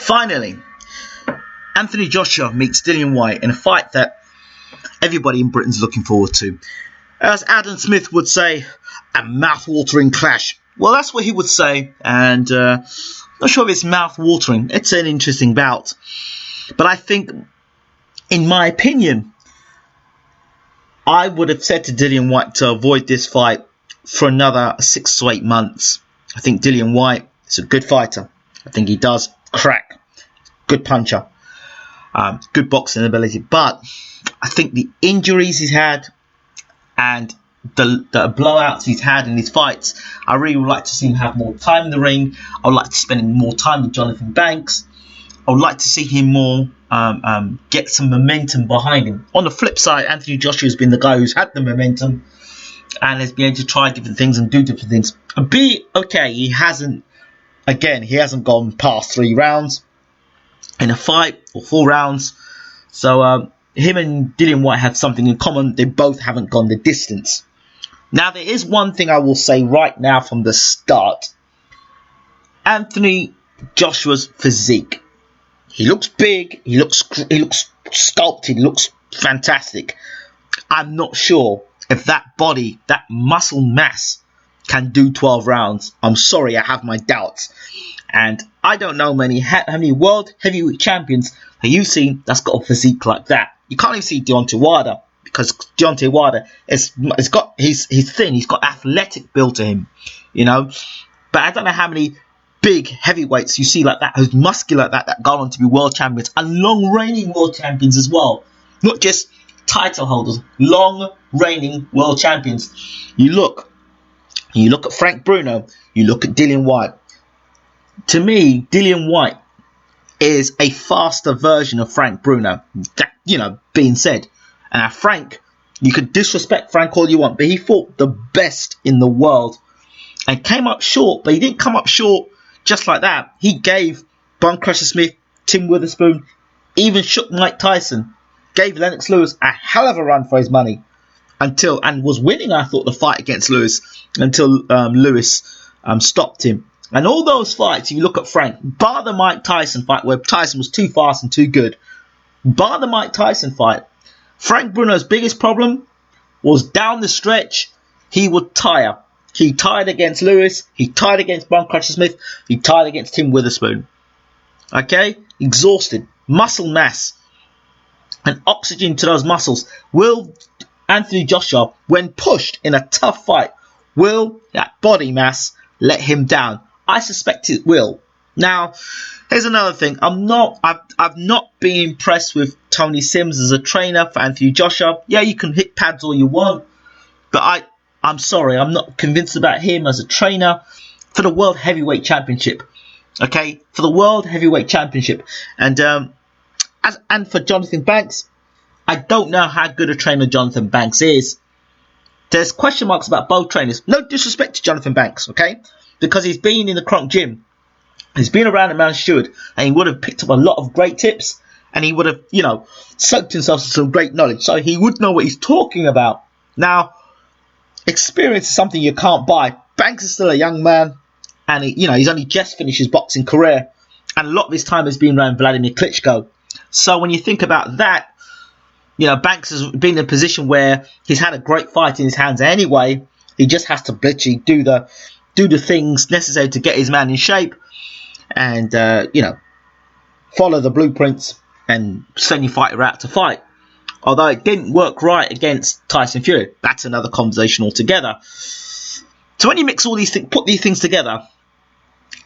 Finally, Anthony Joshua meets Dillian Whyte in a fight that everybody in Britain's looking forward to. As Adam Smith would say, a mouth-watering clash. Well, that's what he would say, and not sure if it's mouth-watering. It's an interesting bout. But I think, in my opinion, I would have said to Dillian Whyte to avoid this fight for another 6 to 8 months. I think Dillian Whyte is a good fighter. I think he does crack. Good puncher. Good boxing ability. But I think the injuries he's had and the blowouts he's had in his fights, I really would like to see him have more time in the ring. I would like to spend more time with Jonathan Banks. I would like to see him more get some momentum behind him. On the flip side, Anthony Joshua has been the guy who's had the momentum and has been able to try different things and do different things. He hasn't gone past 3 rounds in a fight, or 4 rounds. So him and Dillian Whyte have something in common. They both haven't gone the distance. Now, there is one thing I will say right now from the start. Anthony Joshua's physique. He looks big. He looks sculpted. He looks fantastic. I'm not sure if that body, that muscle mass, can do 12 rounds. I'm sorry, I have my doubts. And I don't know how many world heavyweight champions have you seen that's got a physique like that. You can't even see Deontay Wilder, because Deontay Wilder he's thin. He's got athletic build to him, you know. But I don't know how many big heavyweights you see like that, who's muscular like that go on to be world champions and long reigning world champions as well. Not just title holders, long reigning world champions. You look at Frank Bruno, you look at Dillian Whyte. To me, Dillian Whyte is a faster version of Frank Bruno. That, being said. And Frank, you could disrespect Frank all you want, but he fought the best in the world and came up short. But he didn't come up short just like that. He gave Bum Crusher Smith, Tim Witherspoon, even shook Mike Tyson, gave Lennox Lewis a hell of a run for his money and was winning, I thought, the fight against Lewis until Lewis stopped him. And all those fights, if you look at Frank, bar the Mike Tyson fight where Tyson was too fast and too good, bar the Mike Tyson fight, Frank Bruno's biggest problem was down the stretch, he would tire. He tired against Lewis, he tired against Bum Crusher Smith, he tired against Tim Witherspoon. Okay? Exhausted. Muscle mass and oxygen to those muscles. Will Anthony Joshua, when pushed in a tough fight, will that body mass let him down? I suspect it will. Now, here's another thing. I've not been impressed with Tony Sims as a trainer for Anthony Joshua. Yeah, you can hit pads all you want, but I'm sorry, I'm not convinced about him as a trainer for the World Heavyweight Championship. Okay, for the World Heavyweight Championship, and for Jonathan Banks, I don't know how good a trainer Jonathan Banks is. There's question marks about both trainers. No disrespect to Jonathan Banks, okay? Because he's been in the Kronk gym. He's been around the Mount Stewart, and he would have picked up a lot of great tips, and he would have, soaked himself with some great knowledge. So he would know what he's talking about. Now, experience is something you can't buy. Banks is still a young man, and he's only just finished his boxing career, and a lot of his time has been around Vladimir Klitschko. So when you think about that, Banks has been in a position where he's had a great fight in his hands anyway. He just has to literally do the things necessary to get his man in shape and, follow the blueprints and send your fighter out to fight. Although it didn't work right against Tyson Fury. That's another conversation altogether. So when you mix all these things, put these things together,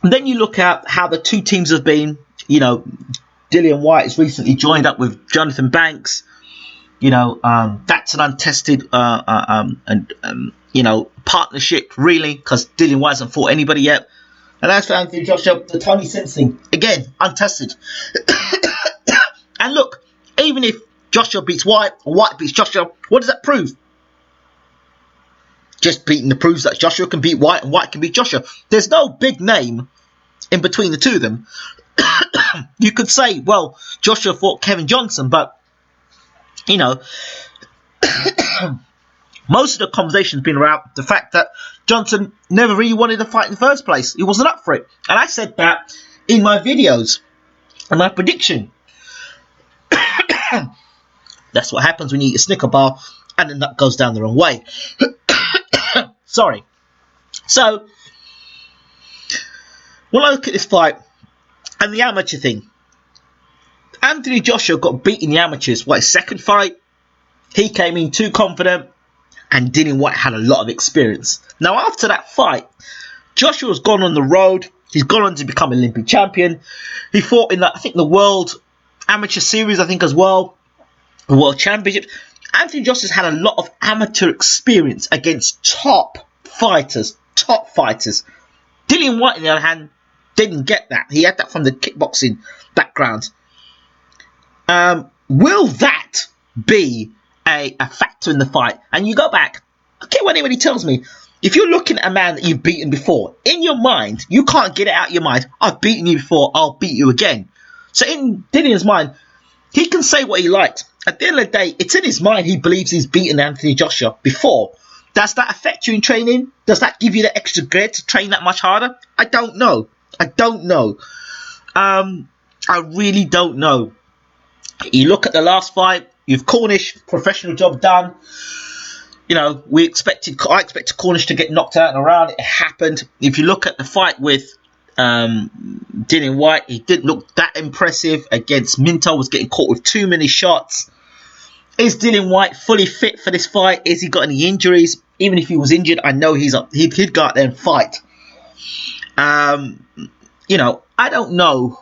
and then you look at how the two teams have been, Dillian Whyte has recently joined up with Jonathan Banks. That's an untested partnership, really, because Dillian Whyte hasn't fought anybody yet. And as for Anthony Joshua, the Tony Sims thing, again, untested. And look, even if Joshua beats Whyte, or Whyte beats Joshua, what does that prove? Just beating the proves that Joshua can beat Whyte and Whyte can beat Joshua. There's no big name in between the two of them. You could say, well, Joshua fought Kevin Johnson, but most of the conversation has been around the fact that Johnson never really wanted to fight in the first place. He wasn't up for it. And I said that in my videos. And my prediction, that's what happens when you eat a Snicker bar and the nut goes down the wrong way. Sorry. So, when I look at this fight and the amateur thing, Anthony Joshua got beat in the amateurs. His second fight? He came in too confident, and Dillian Whyte had a lot of experience. Now, after that fight, Joshua's gone on the road. He's gone on to become Olympic champion. He fought in, I think, the World Amateur Series, I think, as well. The World Championship. Anthony Joshua's had a lot of amateur experience against top fighters. Dillian Whyte, on the other hand, didn't get that. He had that from the kickboxing background. Will that be a factor in the fight? And you go back, I get what anybody tells me. If you're looking at a man that you've beaten before, in your mind, you can't get it out of your mind. I've beaten you before, I'll beat you again. So in Dillian's mind, he can say what he likes. At the end of the day, it's in his mind he believes he's beaten Anthony Joshua before. Does that affect you in training? Does that give you the extra grit to train that much harder? I don't know. I really don't know. You look at the last fight, you've Cornish, professional job done. You know, I expected Cornish to get knocked out in a round. It happened. If you look at the fight with Dillian Whyte, he didn't look that impressive against Minto. Was getting caught with too many shots. Is Dillian Whyte fully fit for this fight? Is he got any injuries? Even if he was injured, I know he'd go out there and fight. You know, I don't know.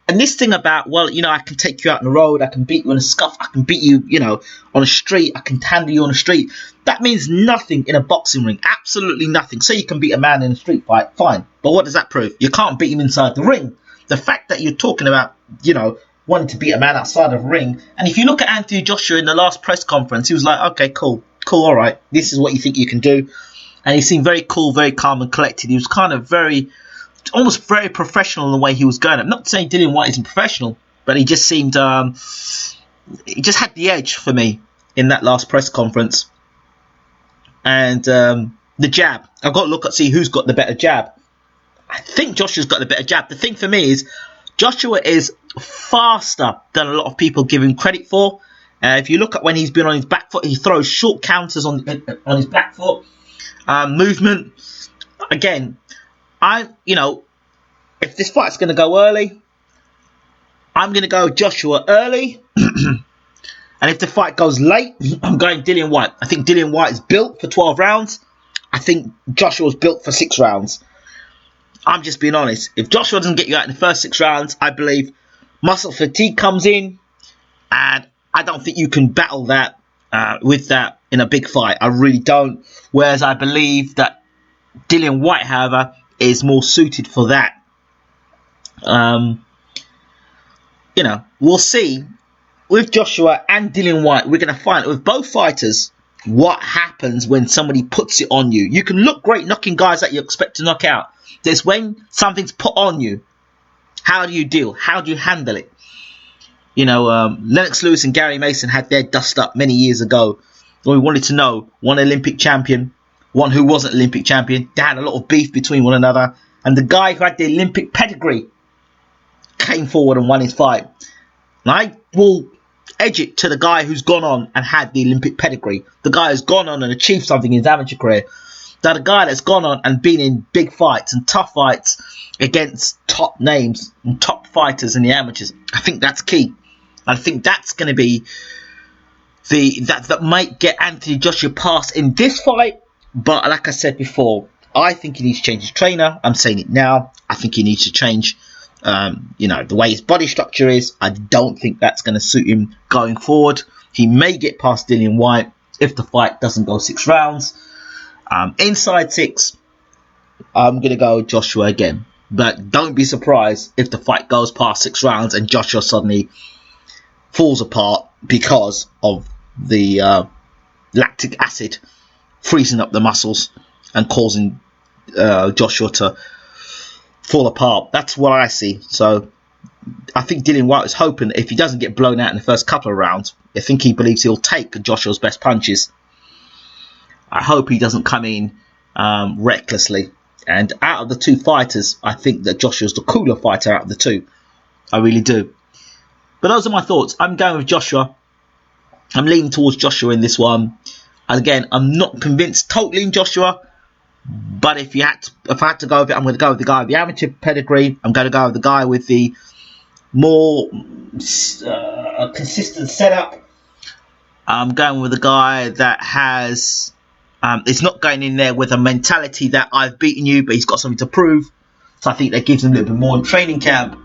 And this thing about, well, you know, I can take you out on the road, I can beat you in a scuff, I can beat you, you know, on the street, I can handle you on the street. That means nothing in a boxing ring. Absolutely nothing. So you can beat a man in a street fight, fine. But what does that prove? You can't beat him inside the ring. The fact that you're talking about, you know, wanting to beat a man outside of the ring. And if you look at Anthony Joshua in the last press conference, he was like, okay, cool, all right. This is what you think you can do. And he seemed very cool, very calm and collected. He was kind of almost very professional in the way he was going. I'm not saying Dillian Whyte isn't professional, but he just seemed, he just had the edge for me in that last press conference. And the jab, I've got to look at see who's got the better jab. I think Joshua's got the better jab. The thing for me is Joshua is faster than a lot of people give him credit for. If you look at when he's been on his back foot, he throws short counters on his back foot. Movement, again, you know, if this fight's going to go early, I'm going to go Joshua early. And if the fight goes late, I'm going Dillian Whyte. I think Dillian Whyte is built for 12 rounds. I think Joshua's built for 6 rounds. I'm just being honest. If Joshua doesn't get you out in the first 6 rounds, I believe muscle fatigue comes in. And I don't think you can battle that with that in a big fight. I really don't. Whereas I believe that Dillian Whyte, however, is more suited for that. You know, we'll see. With Joshua and Dillian Whyte, we're going to find with both fighters what happens when somebody puts it on you. You can look great knocking guys that you expect to knock out. There's when something's put on you. How do you deal? How do you handle it? You know, Lennox Lewis and Gary Mason had their dust up many years ago. We wanted to know one Olympic champion, one who wasn't Olympic champion. They had a lot of beef between one another. And the guy who had the Olympic pedigree came forward and won his fight. And I will edge it to the guy who's gone on and had the Olympic pedigree. The guy who's gone on and achieved something in his amateur career. That a guy that's gone on and been in big fights and tough fights against top names and top fighters in the amateurs. I think that's key. I think that's going to be that might get Anthony Joshua past in this fight. But like I said before, I think he needs to change his trainer. I'm saying it now. I think he needs to change you know, the way his body structure is. I don't think that's going to suit him going forward. He may get past Dillian Whyte if the fight doesn't go 6 rounds. Inside 6, I'm going to go Joshua again. But don't be surprised if the fight goes past 6 rounds and Joshua suddenly falls apart because of the lactic acid freezing up the muscles and causing Joshua to fall apart. That's what I see. So I think Dillian Whyte is hoping if he doesn't get blown out in the first couple of rounds, I think he believes he'll take Joshua's best punches. I hope he doesn't come in recklessly. And out of the two fighters, I think that Joshua's the cooler fighter out of the two. I really do. But those are my thoughts. I'm going with Joshua. I'm leaning towards Joshua in this one. And again, I'm not convinced totally in Joshua. But if I had to go with it, I'm going to go with the guy with the amateur pedigree. I'm going to go with the guy with the more consistent setup. I'm going with the guy that has... it's not going in there with a mentality that I've beaten you, but he's got something to prove. So I think that gives him a little bit more in training camp.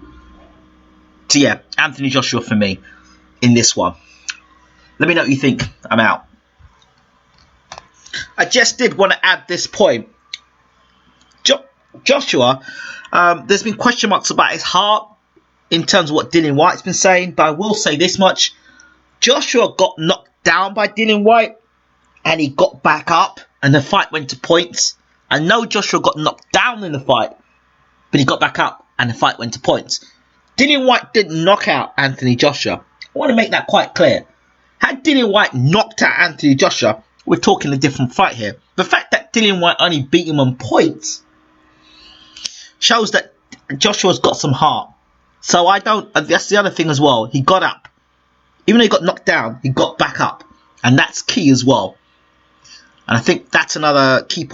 So yeah, Anthony Joshua for me in this one. Let me know what you think. I'm out. I just did want to add this point. Joshua, there's been question marks about his heart in terms of what Dillian Whyte's been saying, but I will say this much. Joshua got knocked down by Dillian Whyte and he got back up and the fight went to points. I know Joshua got knocked down in the fight, but he got back up and the fight went to points. Dillian Whyte didn't knock out Anthony Joshua. I want to make that quite clear. Had Dillian Whyte knocked out Anthony Joshua, we're talking a different fight here. The fact that Dillian Whyte only beat him on points shows that Joshua's got some heart. So that's the other thing as well. He got up. Even though he got knocked down, he got back up. And that's key as well. And I think that's another key point.